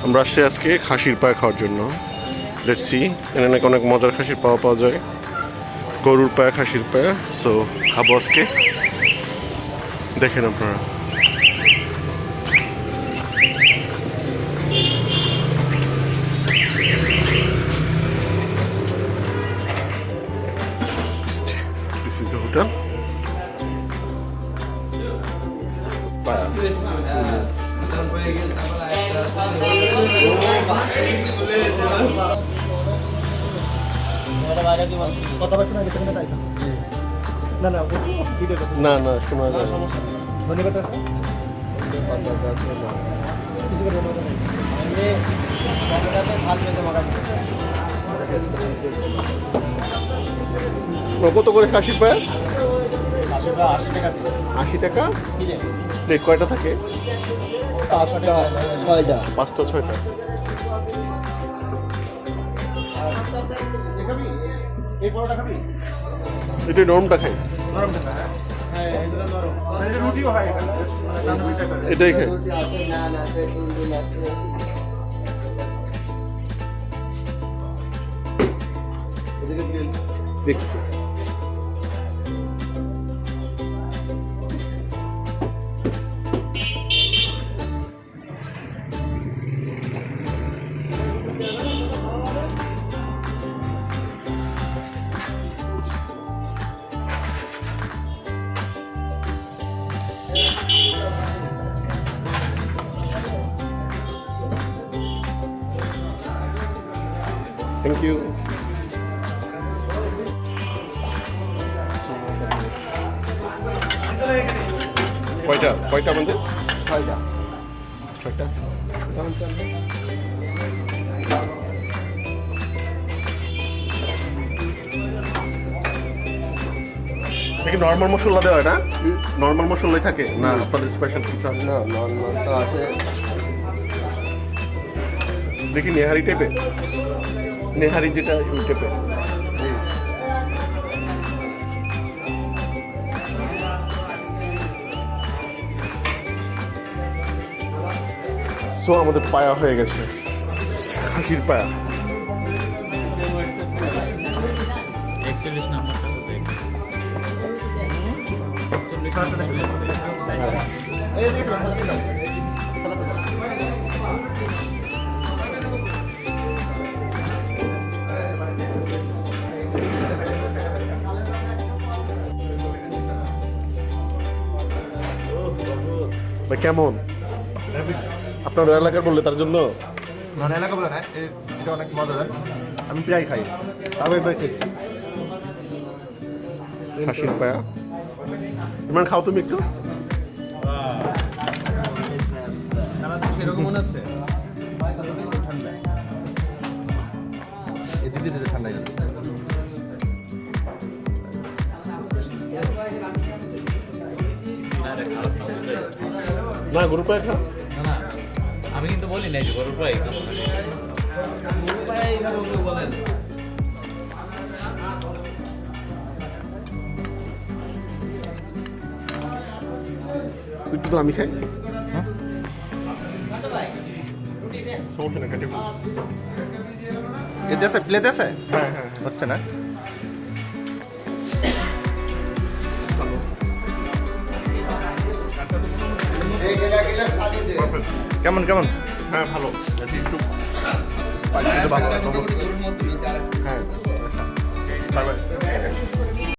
আমরা আসছি আজকে খাসির পায়ে খাওয়ার জন্য। লেটস সি, এখানে নাকি অনেক মজার খাসির পাওয়া যায়, গরুর পায়ে, খাসির পায়ে। সো খাবো আজকে, দেখেন আপনারা। হোটেল না না শোনা যায় কত করে খাসির পায়ে? 80 টাকা প্লেট। কয়টা থাকে? 5টা 6টা। 5টা 6টা। এটা নরমটা খাই, এটাই খাই। দেখছি থ্যাংক ইউ। কয়টা কয়টা আমাদের? 6টা। 6টা। নাকি নর্মাল মশলা দেওয়া হয় না? নর্মাল মশলাই থাকে না আপনাদের স্পেশাল কিছু আছে? না, নরমাল তো আছে। দেখি নেহারি টাইপের, নেহারি যেটা ওই টাইপের। সো আমাদের পায়া হয়ে গেছে, খাসির পায়া। ভাই কেমন? আপনাদের এলাকার বললে তার জন্য? মানে এলাকা বলে না, এটা অনেক মজাদার। আমি প্রায় খাই, তবে প্রায় খেয়েছি। খাসির পায়া ইমরান, খাও তুমি একটু। সেরকম মনে হচ্ছে ঠান্ডা, এদিকে দিতে ঠান্ডা গেল। না গরু পায়া খা। না আমি কিন্তু বলি নাই যে গরুর পাই বলেন। তুই তো আমি খাই, সমস্যা না, কাটে। এতে আছে, প্লেট আছে? হ্যাঁ হ্যাঁ হচ্ছে না। কেমন কেমন? হ্যাঁ ভালো, একটু ভালো। হ্যাঁ বাই বাই।